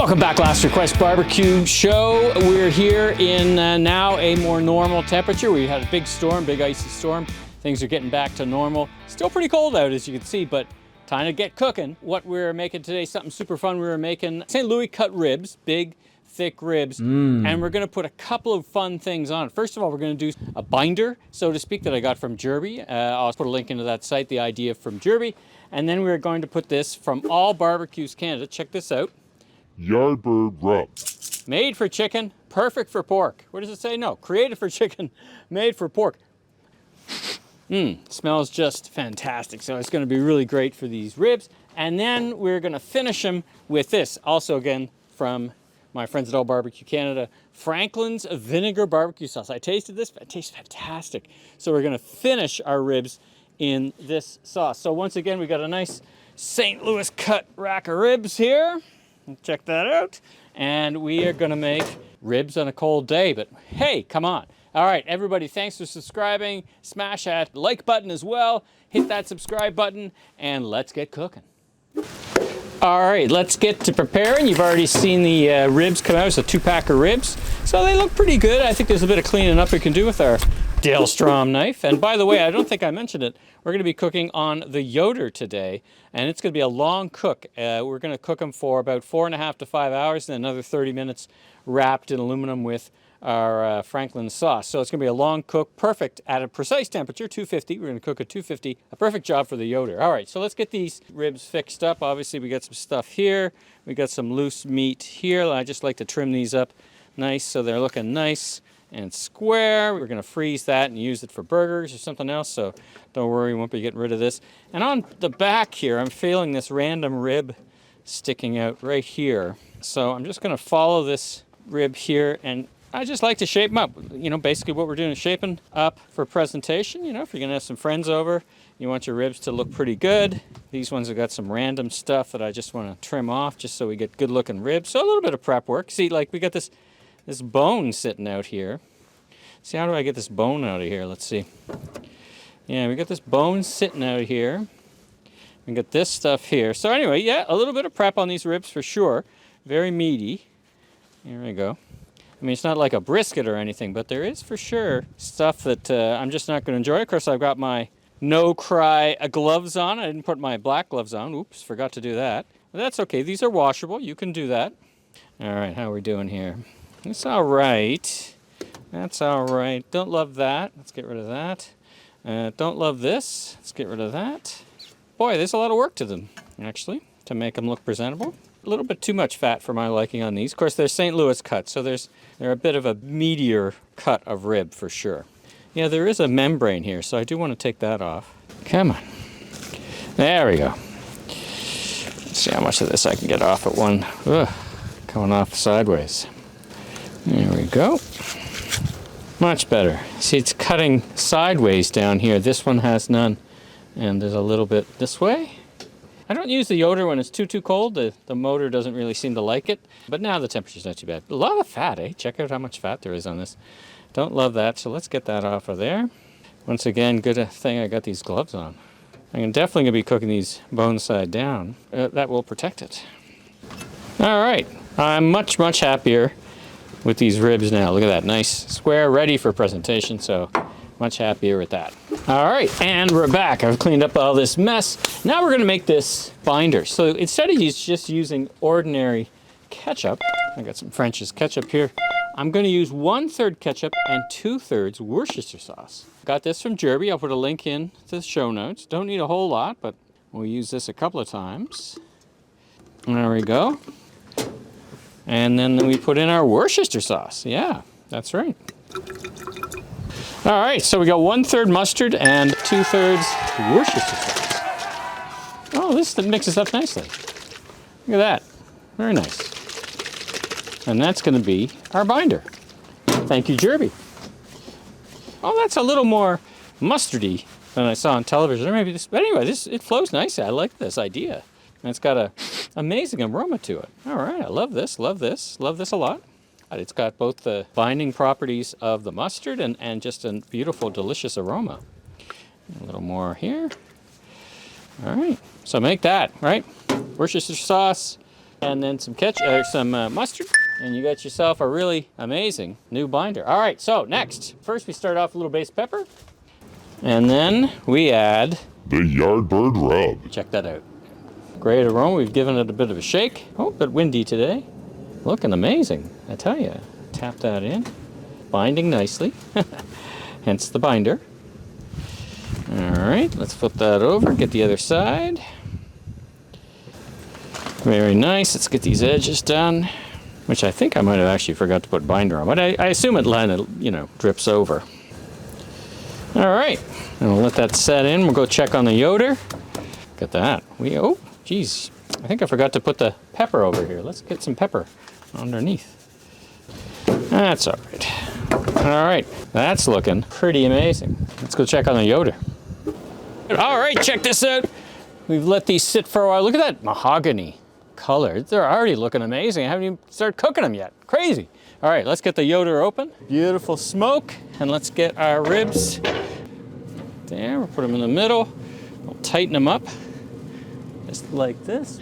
Welcome back, Last Request Barbecue Show. We're here in now a more normal temperature. We had a big storm, big icy storm. Things are getting back to normal. Still pretty cold out, as you can see, but time to get cooking. What we're making today, something super fun. We were making St. Louis cut ribs, big, thick ribs, and we're gonna put a couple of fun things on. First of all, we're gonna do a binder, so to speak, that I got from Jirby. I'll put a link into that site, the idea from Jirby. And then we're going to put this from All Barbecues Canada. Check this out. Yardbird rub. Made for chicken, perfect for pork. What does it say? No, created for chicken, made for pork. Smells just fantastic. So it's gonna be really great for these ribs. And then we're gonna finish them with this. Also again, from my friends at All Barbecue Canada, Franklin's Vinegar Barbecue Sauce. I tasted this, it tastes fantastic. So we're gonna finish our ribs in this sauce. So once again, we got a nice St. Louis cut rack of ribs here. Check that out. And we are gonna make ribs on a cold day, but hey, come on. All right, everybody, thanks for subscribing. Smash that like button as well. Hit that subscribe button, and let's get cooking. All right, let's get to preparing. You've already seen the ribs come out. It's a 2-pack of ribs. So they look pretty good. I think there's a bit of cleaning up we can do with our Dale Strom knife. And by the way, I don't think I mentioned it. We're gonna be cooking on the Yoder today, and it's gonna be a long cook. We're gonna cook them for about 4.5 to 5 hours, and another 30 minutes wrapped in aluminum with our Franklin sauce. So it's gonna be a long cook, perfect at a precise temperature, 250. We're gonna cook at 250, a perfect job for the Yoder. All right, so let's get these ribs fixed up. Obviously, we got some stuff here. We got some loose meat here. I just like to trim these up nice so they're looking nice and square. We're gonna freeze that and use it for burgers or something else, so don't worry, we won't be getting rid of this. And on the back here, I'm feeling this random rib sticking out right here. So I'm just gonna follow this rib here, and I just like to shape them up. You know, basically what we're doing is shaping up for presentation. You know, if you're gonna have some friends over, you want your ribs to look pretty good. These ones have got some random stuff that I just wanna trim off just so we get good looking ribs. So a little bit of prep work. See, like we got this bone sitting out here. See, how do I get this bone out of here? Let's see. Yeah, we got this bone sitting out here. We got this stuff here. So anyway, yeah, a little bit of prep on these ribs for sure. Very meaty. Here we go. I mean, it's not like a brisket or anything, but there is for sure stuff that I'm just not going to enjoy. Of course, I've got my no-cry gloves on. I didn't put my black gloves on. Oops, forgot to do that. But that's okay. These are washable. You can do that. All right, how are we doing here? It's all right. That's all right. Don't love that. Let's get rid of that. Don't love this. Let's get rid of that. Boy, there's a lot of work to them, actually, to make them look presentable. A little bit too much fat for my liking on these. Of course, they're St. Louis cut, so they're a bit of a meatier cut of rib for sure. Yeah, there is a membrane here, so I do want to take that off. Come on. There we go. Let's see how much of this I can get off at one. Ugh, coming off sideways. There we go. Much better. See, it's cutting sideways down here. This one has none. And there's a little bit this way. I don't use the Yoder when it's too cold. The motor doesn't really seem to like it. But now the temperature's not too bad. A lot of fat, eh? Check out how much fat there is on this. Don't love that, so let's get that off of there. Once again, good thing I got these gloves on. I'm definitely gonna be cooking these bone side down. That will protect it. All right, I'm much happier with these ribs now. Look at that, nice square, ready for presentation, so much happier with that. All right, and we're back. I've cleaned up all this mess. Now we're gonna make this binder. So instead of just using ordinary ketchup, I got some French's ketchup here, I'm gonna use 1/3 ketchup and 2/3 Worcestershire sauce. Got this from Jirby. I'll put a link in to the show notes. Don't need a whole lot, but we'll use this a couple of times. There we go. And then we put in our Worcestershire sauce. Yeah, that's right. All right, so we got 1/3 mustard and 2/3 Worcestershire sauce. Oh, this mixes up nicely. Look at that. Very nice. And that's going to be our binder. Thank you, Jirby. Oh, that's a little more mustardy than I saw on television. Or maybe this, but anyway, it flows nicely. I like this idea. And it's got a amazing aroma to it. All right, I love this, love this a lot. It's got both the binding properties of the mustard and just a beautiful, delicious aroma. A little more here. All right, so make that, right? Worcestershire sauce, and then some ketchup, some mustard, and you got yourself a really amazing new binder. All right, so next, first we start off with a little base pepper, and then we add The Yardbird rub. check that out. Great aroma. We've given it a bit of a shake. Oh, a bit windy today. Looking amazing, I tell you. Tap that in. Binding nicely. Hence the binder. All right, let's flip that over. Get the other side. Very nice. Let's get these edges done, which I think I might have actually forgot to put binder on, but I assume it, you know, drips over. All right, and we'll let that set in. We'll go check on the Yoder. Look at that. Oh, geez. I think I forgot to put the pepper over here. Let's get some pepper underneath. That's all right. All right, that's looking pretty amazing. Let's go check on the Yoder. All right, check this out. We've let these sit for a while. Look at that mahogany color. They're already looking amazing. I haven't even started cooking them yet. Crazy. All right, let's get the Yoder open. Beautiful smoke. And let's get our ribs there. We'll put them in the middle. We'll tighten them up just like this.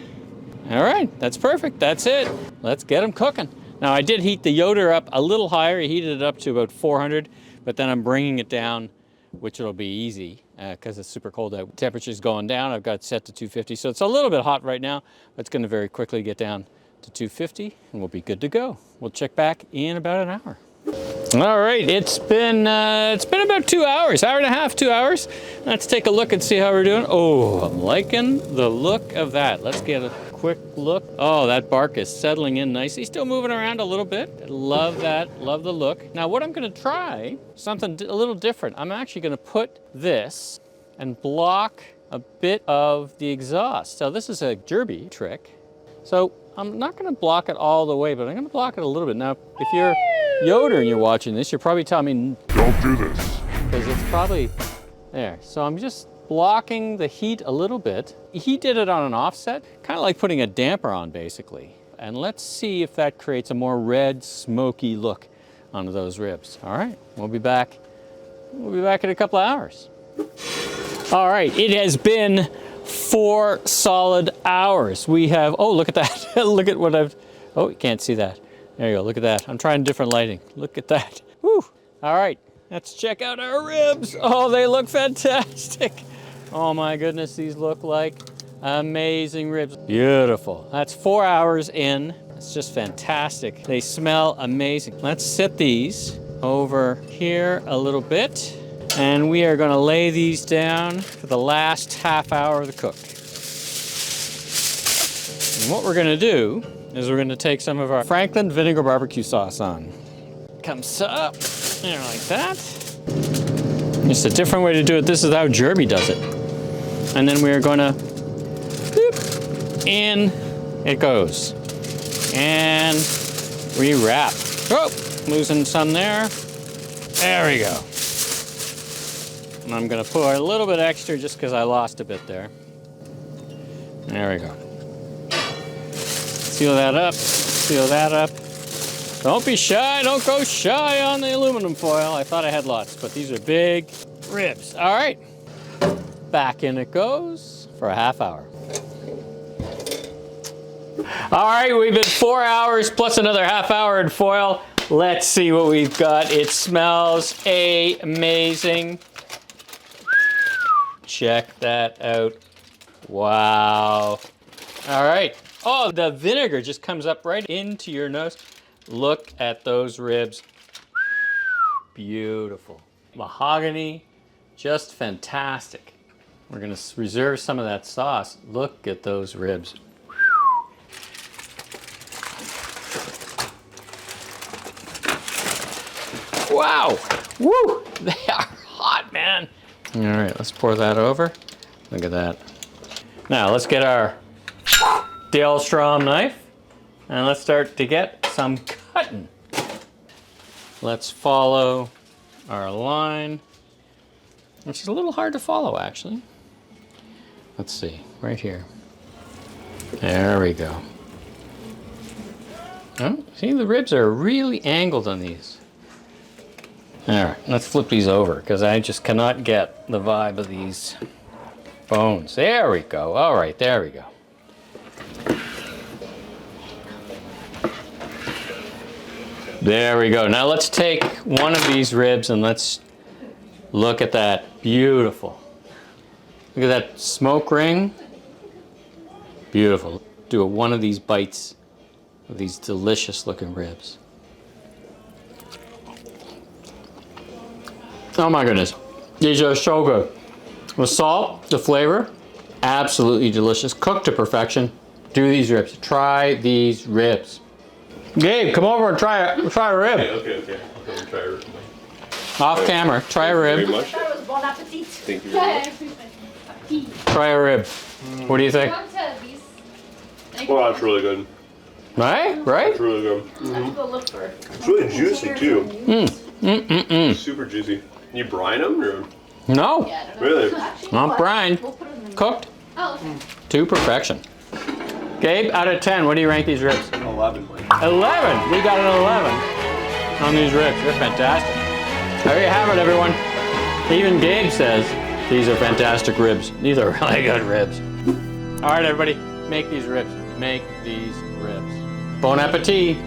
All right, that's perfect. That's it. Let's get them cooking. Now, I did heat the Yoder up a little higher. I heated it up to about 400, but then I'm bringing it down, which it'll be easy because it's super cold out. Temperature's going down. I've got it set to 250, so it's a little bit hot right now, but it's going to very quickly get down to 250, and we'll be good to go. We'll check back in about an hour. All right, it's been about 2 hours, hour and a half, 2 hours. Let's take a look and see how we're doing. Oh, I'm liking the look of that. Let's get a quick look. Oh, that bark is settling in nicely. Still moving around a little bit. Love that, love the look. Now what I'm gonna try, something a little different. I'm actually gonna put this and block a bit of the exhaust. So this is a Jirby trick. So I'm not gonna block it all the way, but I'm gonna block it a little bit. Now, if you're Yoder and you're watching this, you're probably telling me, Don't do this. because it's probably there. So I'm just blocking the heat a little bit. He did it on an offset, kind of like putting a damper on basically. And let's see if that creates a more red, smoky look onto those ribs. All right, we'll be back. We'll be back in a couple of hours. All right, it has been 4 solid hours. We have, oh, look at that. Look at what I've, oh, you can't see that. There you go, look at that. I'm trying different lighting. Look at that. Woo. All right, let's check out our ribs. Oh, they look fantastic. Oh my goodness, these look like amazing ribs. Beautiful. That's 4 hours in. It's just fantastic. They smell amazing. Let's set these over here a little bit. And we are gonna lay these down for the last half hour of the cook. And what we're gonna do is we're gonna take some of our Franklin vinegar barbecue sauce on. Comes up, there like that. Just a different way to do it. This is how Jirby does it. And then we're gonna, boop, in it goes. And re-wrap. Oh, losing some there. There we go. And I'm gonna pour a little bit extra just because I lost a bit there. There we go. Seal that up, seal that up. Don't be shy, don't go shy on the aluminum foil. I thought I had lots, but these are big ribs. All right, back in it goes for a half hour. All right, we've been 4 hours plus another half hour in foil. Let's see what we've got. It smells amazing. Check that out. Wow. All right. Oh, the vinegar just comes up right into your nose. Look at those ribs. Beautiful. Mahogany, just fantastic. We're gonna reserve some of that sauce. Look at those ribs. Wow. Woo! They are hot, man. All right, let's pour that over. Look at that. Now let's get our Dale Strom knife and let's start to get some cutting. Let's follow our line, which is a little hard to follow actually. Let's see, right here. There we go. Oh, see, the ribs are really angled on these. All right, let's flip these over because I just cannot get the vibe of these bones. There we go. All right, there we go. There we go. Now let's take one of these ribs and let's look at that. Beautiful. Look at that smoke ring. Beautiful. Do one of these bites of these delicious looking ribs. Oh my goodness. These are so good. The salt, the flavor, absolutely delicious. Cooked to perfection. Do these ribs. Try these ribs. Gabe, come over and try a rib. Okay. I'll try a rib. Off camera, try a Very rib. much. That was bon appetit. Thank you very much. Try a rib. What do you think? Well, that's really good. Right? Right? It's really good. Let's go look for it. It's really juicy too. Super juicy. You brine them or? No, Yeah, I don't know. Really? Actually, not what? brined. We'll put them in. Cooked Oh, okay. to perfection. Gabe, out of 10, what do you rank these ribs? 11. 11. We got an 11 on these ribs. They're fantastic. There you have it, everyone. Even Gabe says these are fantastic ribs. These are really good ribs. All right, everybody, make these ribs. Make these ribs. Bon appetit.